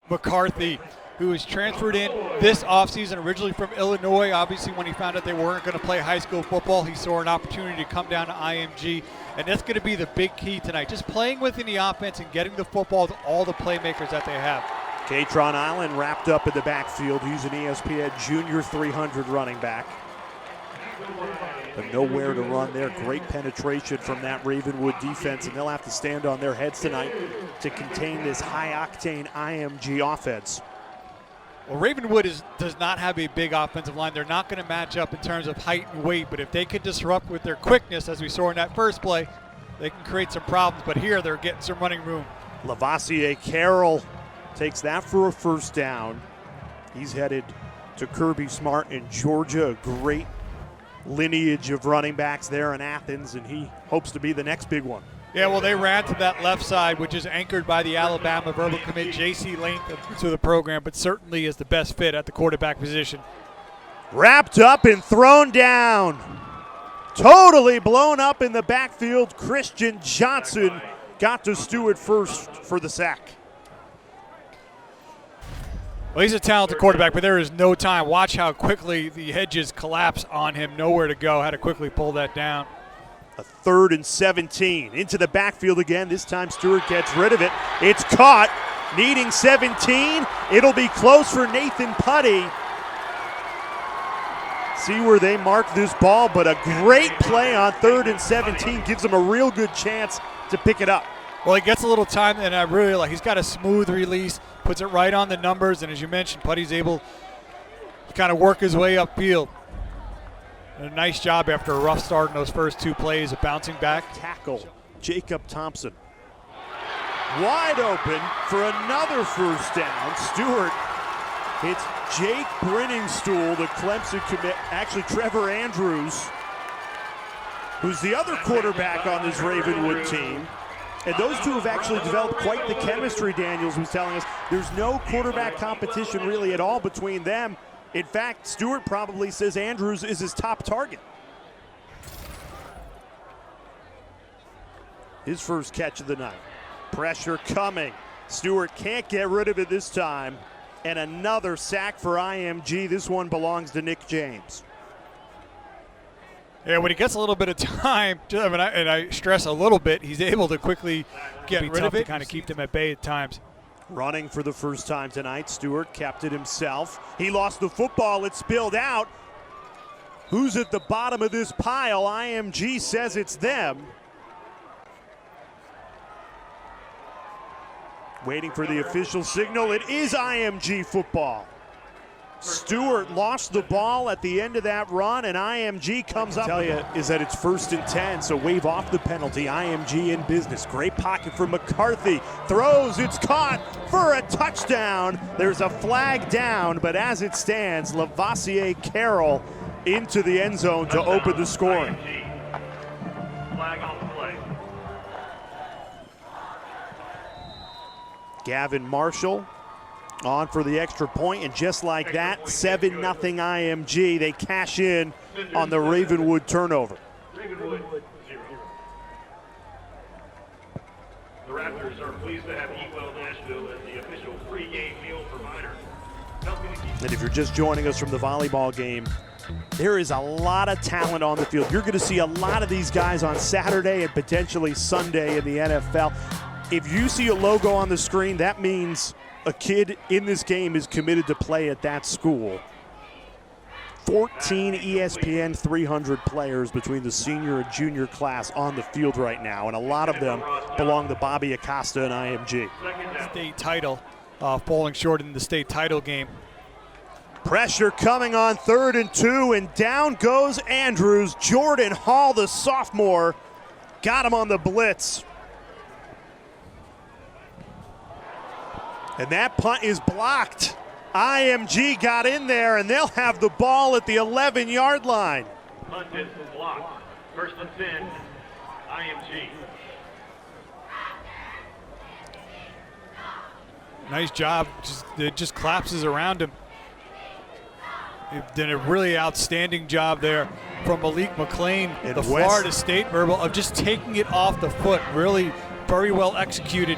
McCarthy, who was transferred in this offseason, originally from Illinois. Obviously, when he found out they weren't going to play high school football, he saw an opportunity to come down to IMG, and that's going to be the big key tonight, just playing within the offense and getting the football to all the playmakers that they have. Katron Island wrapped up in the backfield. He's an ESPN Junior 300 running back. But nowhere to run there. Great penetration from that Ravenwood defense, and they'll have to stand on their heads tonight to contain this high-octane IMG offense. Well, Ravenwood does not have a big offensive line. They're not going to match up in terms of height and weight, but if they could disrupt with their quickness, as we saw in that first play, they can create some problems. But here they're getting some running room. Lavassier Carroll takes that for a first down. He's headed to Kirby Smart in Georgia, a great lineage of running backs there in Athens, and he hopes to be the next big one. Yeah, well, they ran to that left side, which is anchored by the Alabama verbal commit JC Latham to the program, but certainly is the best fit at the quarterback position. Wrapped up and thrown down. Totally blown up in the backfield. Christian Johnson got to Stewart first for the sack. Well, he's a talented quarterback, but there is no time. Watch how quickly the hedges collapse on him. Nowhere to go. Had to quickly pull that down. A 3rd and 17. Into the backfield again. This time Stewart gets rid of it. It's caught. Needing 17. It'll be close for Nathan Putty. See where they mark this ball, but a great play on 3rd and 17 gives them a real good chance to pick it up. Well, he gets a little time, and I really like he's got a smooth release, puts it right on the numbers, and as you mentioned, Putty's able to kind of work his way upfield. A nice job after a rough start in those first 2 plays of bouncing back. Tackle, Jacob Thompson. Wide open for another first down. Stewart hits Jake Briningstool, the Clemson commit. Actually, Trevor Andrews, who's the other quarterback on this Ravenwood team. And those two have actually developed quite the chemistry, Daniels was telling us. There's no quarterback competition really at all between them. In fact, Stewart probably says Andrews is his top target. His first catch of the night. Pressure coming. Stewart can't get rid of it this time. And another sack for IMG. This one belongs to Dominick James. Yeah, when he gets a little bit of time, and I stress a little bit, he's able to quickly get rid of it, kind of keep them at bay at times. Running for the first time tonight, Stewart kept it himself. He lost the football, it spilled out. Who's at the bottom of this pile? IMG says it's them. Waiting for the official signal, it is IMG football. Stewart lost the ball at the end of that run, and IMG comes up. Tell you is that it's 1st and 10, so wave off the penalty. IMG in business. Great pocket for McCarthy. Throws, it's caught for a touchdown. There's a flag down, but as it stands, Lavassier Carroll into the end zone to open the scoring. Flag on the play. Gavin Marshall on for the extra point, and just like that, 7-0 IMG. They cash in on the Ravenwood turnover. Ravenwood 0. The Raptors are pleased to have Eat Well Nashville as the official pregame meal provider. And if you're just joining us from the volleyball game, there is a lot of talent on the field. You're going to see a lot of these guys on Saturday and potentially Sunday in the NFL. If you see a logo on the screen, that means a kid in this game is committed to play at that school. 14 ESPN 300 players between the senior and junior class on the field right now, and a lot of them belong to Bobby Acosta and IMG. State title, falling short in the state title game. Pressure coming on 3rd and 2, and down goes Andrews. Jordan Hall, the sophomore, got him on the blitz. And that punt is blocked. IMG got in there, and they'll have the ball at the 11-yard line. Punt is blocked. 1st and 10, IMG. Nice job. It just collapses around him. He did a really outstanding job there from Malik McLean, the Florida State verbal, of just taking it off the foot. Really very well executed.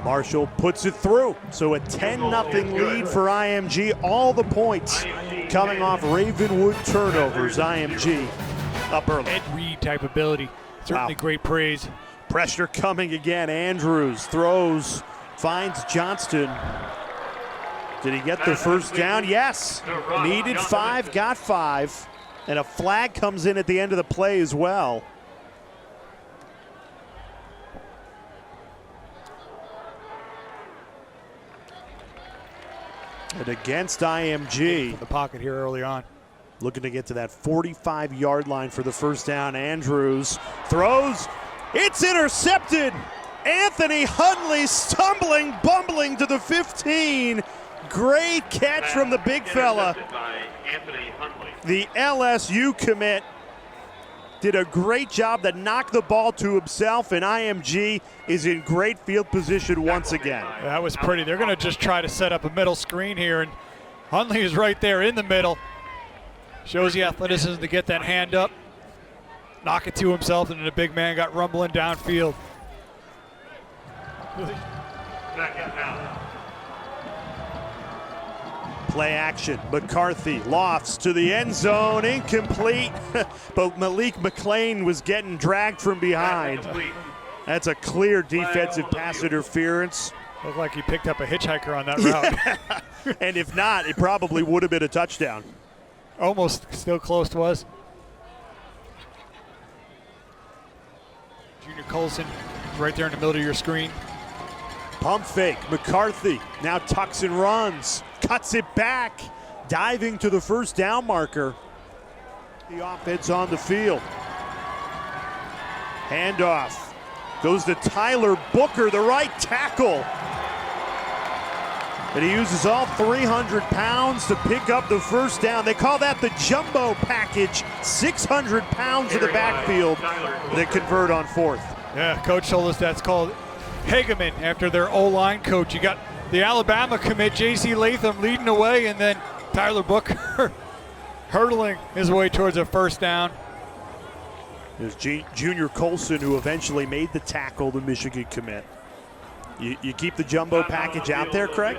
Marshall puts it through. So a 10-0 lead for IMG. All the points coming off Ravenwood turnovers. IMG up early. Ed Reed type ability. Certainly great praise. Pressure coming again. Andrews throws, finds Johnston. Did he get the first down? Yes. Needed 5, got 5. And a flag comes in at the end of the play as well. And against IMG. The pocket here early on. Looking to get to that 45-yard line for the first down. Andrews throws. It's intercepted. Anthony Hundley stumbling, bumbling to the 15. Great catch from the big fella. The LSU commit did a great job to knock the ball to himself, and IMG is in great field position once again. That was pretty. They're going to just try to set up a middle screen here, and Hundley is right there in the middle. Shows the athleticism to get that hand up, knock it to himself, and then the big man got rumbling downfield. Play action. McCarthy lofts to the end zone, incomplete. But Malik McLean was getting dragged from behind. That's a clear defensive pass interference. Looked like he picked up a hitchhiker on that route. And if not, it probably would have been a touchdown. Almost still close to us. Junior Colson right there in the middle of your screen. Pump fake. McCarthy now tucks and runs. Cuts it back. Diving to the first down marker. The offense on the field. Handoff. Goes to Tyler Booker, the right tackle. And he uses all 300 pounds to pick up the first down. They call that the jumbo package. 600 pounds in the backfield that convert on fourth. Yeah, coach told us that's called Hageman after their O-line coach. You got the Alabama commit, JC Latham, leading the way, and then Tyler Booker hurdling his way towards a first down. There's Junior Colson, who eventually made the tackle, the Michigan commit. You keep the jumbo package out there, Craig,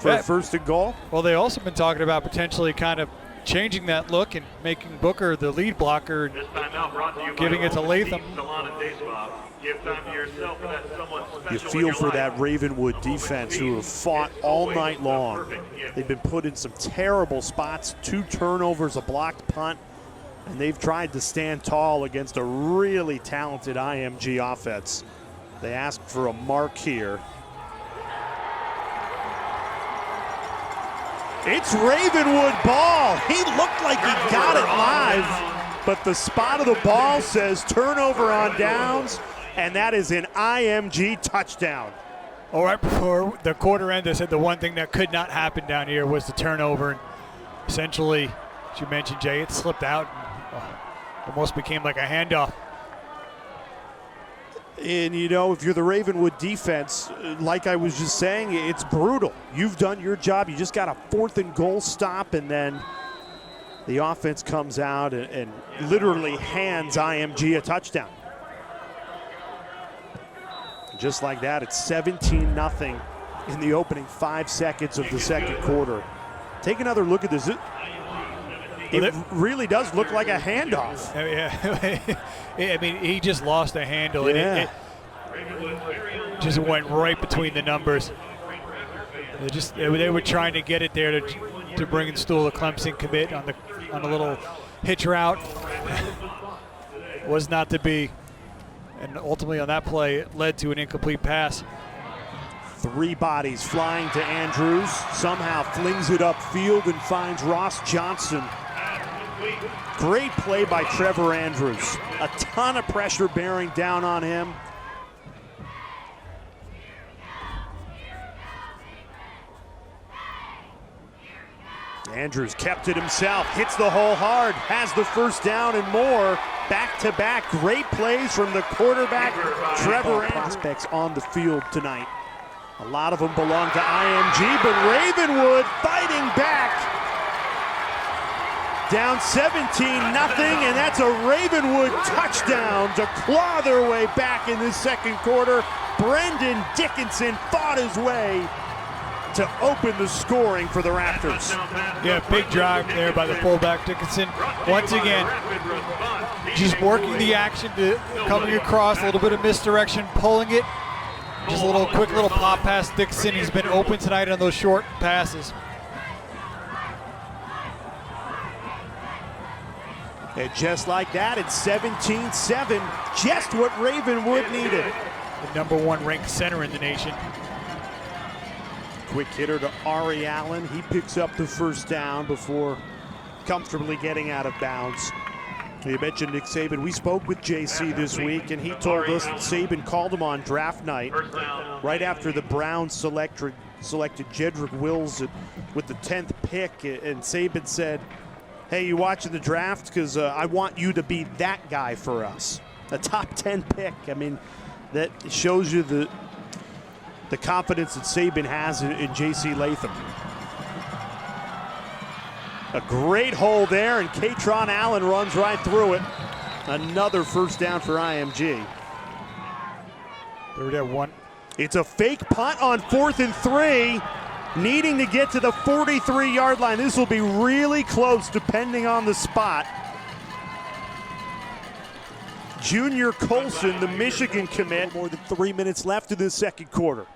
for a first and goal? Well, they also been talking about potentially kind of changing that look and making Booker the lead blocker and giving it to Latham. You feel for that Ravenwood defense, who have fought all night long. They've been put in some terrible spots, 2 turnovers, a blocked punt, and they've tried to stand tall against a really talented IMG offense. They asked for a mark here. It's Ravenwood ball. He looked like he got it live, but the spot of the ball says turnover on downs, and that is an IMG touchdown. All right, before the quarter end, I said the one thing that could not happen down here was the turnover. And essentially, as you mentioned, Jay, it slipped out and almost became like a handoff. And, you know, if you're the Ravenwood defense, like I was just saying, it's brutal. You've done your job. You just got a 4th and goal stop, and then the offense comes out and literally hands IMG a touchdown. Just like that, it's 17-0 in the opening 5 seconds of the second quarter. Take another look at this. It really does look like a handoff. Yeah, I mean, he just lost a handle. Yeah. It just went right between the numbers. They were trying to get it there to Briningstool, the Clemson commit on the little hitch route. Was not to be. And ultimately on that play, it led to an incomplete pass. 3 bodies flying to Andrews. Somehow flings it upfield and finds Ross Johnson. Great play by Trevor Andrews. A ton of pressure bearing down on him. Andrews kept it himself, hits the hole hard, has the first down and more. Back-to-back great plays from the quarterback, Trevor Andrews. Prospects on the field tonight. A lot of them belong to IMG, but Ravenwood fighting back. Down 17-0, and that's a Ravenwood touchdown to claw their way back in this second quarter. Brendan Dickinson fought his way to open the scoring for the Raptors. Yeah, big drive there by the fullback Dickinson. Once again, just working the action to coming across, a little bit of misdirection, pulling it. Just a little quick little pop pass Dickinson. He's been open tonight on those short passes. And just like that, it's 17-7, just what Ravenwood needed. The #1 ranked center in the nation. Quick hitter to Ari Allen. He picks up the first down before comfortably getting out of bounds. You mentioned Nick Saban. We spoke with JC this week, and he told us that Saban called him on draft night right after the Browns selected Jedrick Wills with the 10th pick, and Saban said, hey, you watching the draft? Because I want you to be that guy for us. A top 10 pick. I mean, that shows you the confidence that Saban has in JC Latham. A great hole there, and Katron Allen runs right through it. Another first down for IMG. Third and 1. It's a fake punt on 4th and 3. Needing to get to the 43-yard line. This will be really close depending on the spot. Junior Colson, the Michigan commit. More than 3 minutes left in the second quarter.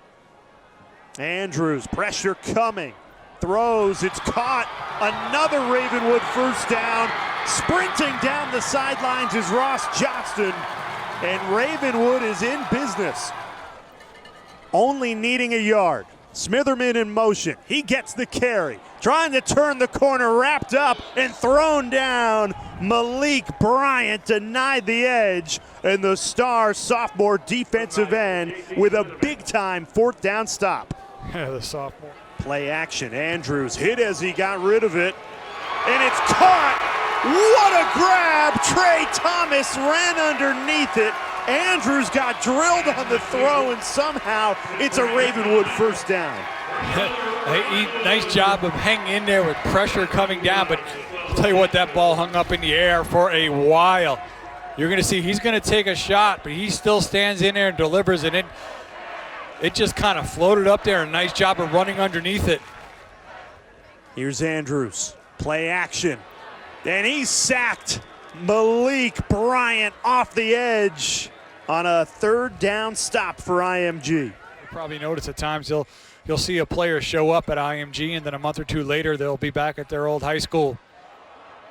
Andrews, pressure coming. Throws, it's caught. Another Ravenwood first down. Sprinting down the sidelines is Ross Johnston. And Ravenwood is in business. Only needing a yard. Smitherman in motion. He gets the carry. Trying to turn the corner, wrapped up and thrown down. Malik Bryant denied the edge. And the star sophomore defensive end with a big-time 4th down stop. Yeah, the sophomore. Play action. Andrews hit as he got rid of it. And it's caught. What a grab. Trey Thomas ran underneath it. Andrews got drilled on the throw, and somehow it's a Ravenwood first down. Nice job of hanging in there with pressure coming down, but I'll tell you what, that ball hung up in the air for a while. You're going to see he's going to take a shot, but he still stands in there and delivers it. It just kind of floated up there. A nice job of running underneath it. Here's Andrews. Play action. And he's sacked. Malik Bryant off the edge on a 3rd down stop for IMG. You probably notice at times you'll see a player show up at IMG, and then a month or two later they'll be back at their old high school.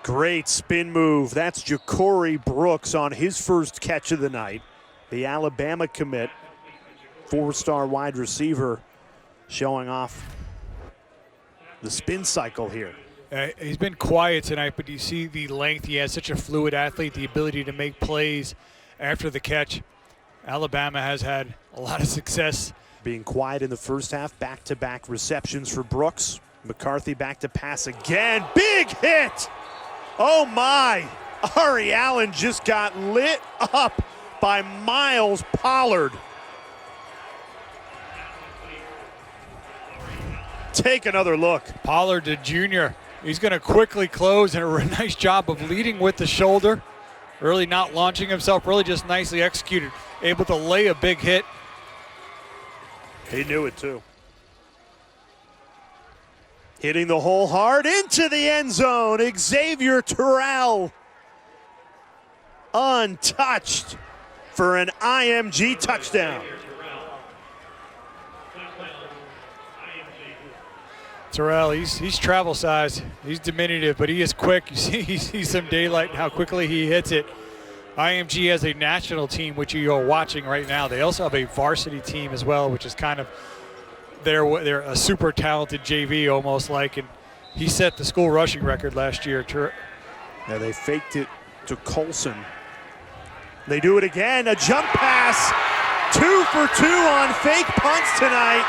Great spin move. That's Ja'Cory Brooks on his first catch of the night. The Alabama commit, 4-star wide receiver, showing off the spin cycle here. He's been quiet tonight, but you see the length. He has such a fluid athlete, the ability to make plays after the catch. Alabama has had a lot of success. Being quiet in the first half, back-to-back receptions for Brooks. McCarthy back to pass again. Big hit! Oh my! Ari Allen just got lit up by Myles Pollard. Take another look. Pollard, the junior. He's going to quickly close, and a nice job of leading with the shoulder. Really not launching himself, really just nicely executed. Able to lay a big hit. He knew it too. Hitting the hole hard into the end zone. Xavier Terrell untouched for an IMG touchdown. Terrell, he's travel size. He's diminutive, but he is quick. You see some daylight and how quickly he hits it. IMG has a national team, which you are watching right now. They also have a varsity team as well, which is kind of they're a super talented JV almost like, and he set the school rushing record last year. Now they faked it to Colson. They do it again, a jump pass. 2 for 2 on fake punts tonight.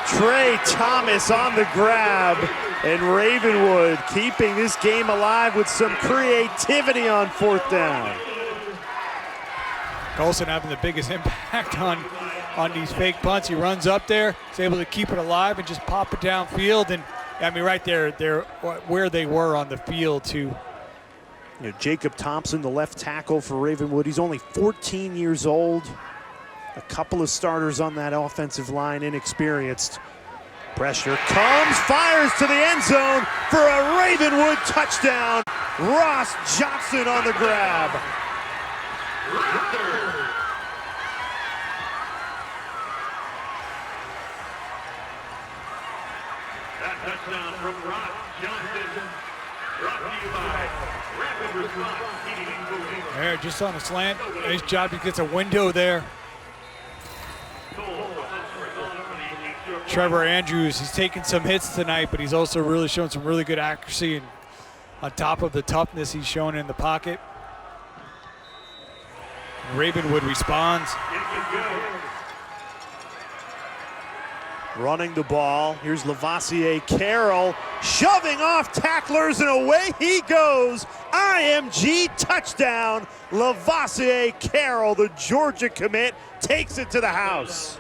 Trey Thomas on the grab, and Ravenwood keeping this game alive with some creativity on 4th down. Colson having the biggest impact on these fake punts. He runs up there, is able to keep it alive and just pop it downfield. And I mean, right there, they're where they were on the field to You know, Jacob Thompson, the left tackle for Ravenwood, he's only 14 years old. A couple of starters on that offensive line, inexperienced. Pressure comes, fires to the end zone for a Ravenwood touchdown. Ross Johnson on the grab. That touchdown from Ross Johnson, brought to you by Rapid Response Heating and Cooling. There, just on a slant. Nice job. He gets a window there. Trevor Andrews, he's taken some hits tonight, but he's also really shown some really good accuracy, and on top of the toughness he's shown in the pocket. Ravenwood responds. Running the ball. Here's Lavoisier Carroll shoving off tacklers, and away he goes. IMG touchdown. Lavoisier Carroll, the Georgia commit, takes it to the house.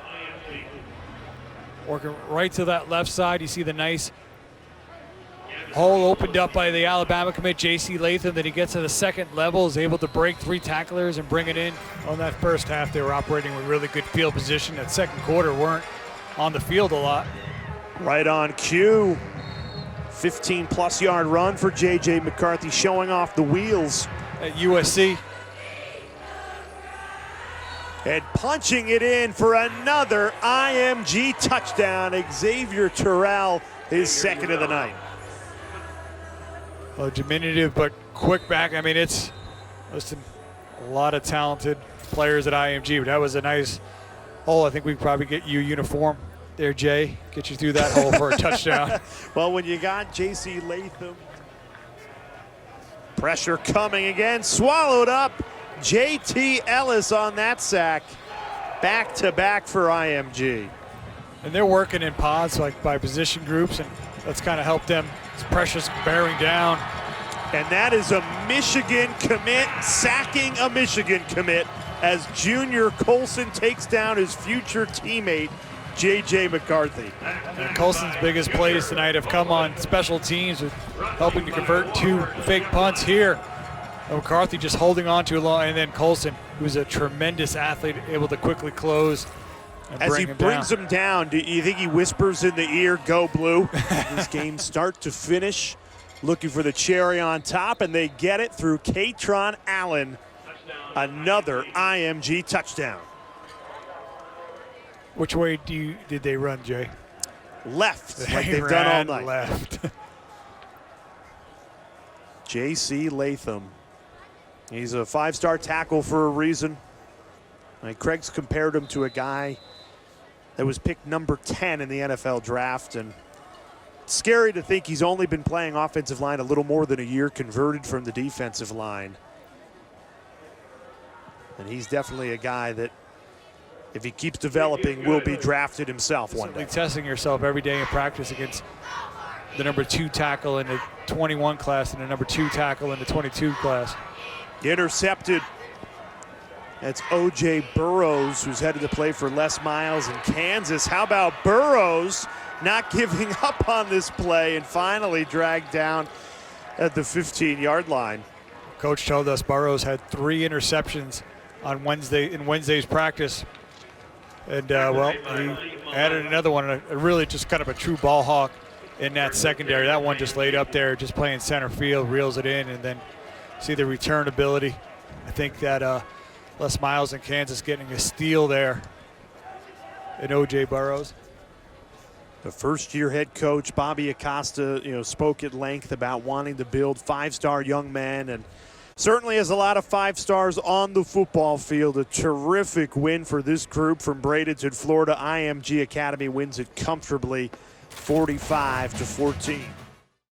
Working right to that left side. You see the nice hole opened up by the Alabama commit, JC Latham. Then he gets to the second level, is able to break 3 tacklers and bring it in. On that first half, they were operating with really good field position. That second quarter weren't on the field a lot. Right on cue. 15-plus yard run for JJ McCarthy, showing off the wheels. At USC. And punching it in for another IMG touchdown. Xavier Terrell, his second of the night. A diminutive but quick back. I mean, it's listen, a lot of talented players at IMG, but that was a nice hole. I think we could probably get you a uniform there, Jay. Get you through that hole for a touchdown. Well, when you got JC Latham. Pressure coming again, swallowed up. JT Ellis on that sack. Back-to-back for IMG. And they're working in pods, like by position groups, and that's kind of helped them. Pressure's bearing down. And that is a Michigan commit, sacking a Michigan commit as junior Colson takes down his future teammate, JJ McCarthy. And Colson's biggest plays tonight have come on special teams, with helping to convert 2 fake punts here. McCarthy just holding on to a long, and then Colson, who's a tremendous athlete, able to quickly close and as he brings him down. Do you think he whispers in the ear, "Go Blue"? This game start to finish, looking for the cherry on top, and they get it through Katron Allen. Another IMG touchdown. Which way did they run, Jay? Left, like They they've done all ran night. Left. JC Latham. He's a 5-star tackle for a reason. And Craig's compared him to a guy that was picked number 10 in the NFL draft. And it's scary to think he's only been playing offensive line a little more than a year, converted from the defensive line. And he's definitely a guy that, if he keeps developing, will be drafted himself one day. Testing yourself every day in practice against the number 2 tackle in the 21 class and the number 2 tackle in the 22 class. Intercepted. That's O.J. Burrows, who's headed to play for Les Miles in Kansas. How about Burrows not giving up on this play and finally dragged down at the 15-yard line? Coach told us Burrows had 3 interceptions on Wednesday's practice. And, well, he added another one, really just kind of a true ball hawk in that secondary. That one just laid up there, just playing center field, reels it in, and then see the return ability. I think that Les Miles in Kansas getting a steal there in O.J. Burrows. The first-year head coach, Bobby Acosta, spoke at length about wanting to build 5-star young men, and certainly has a lot of 5-stars on the football field. A terrific win for this group from Bradenton, Florida. IMG Academy wins it comfortably, 45-14.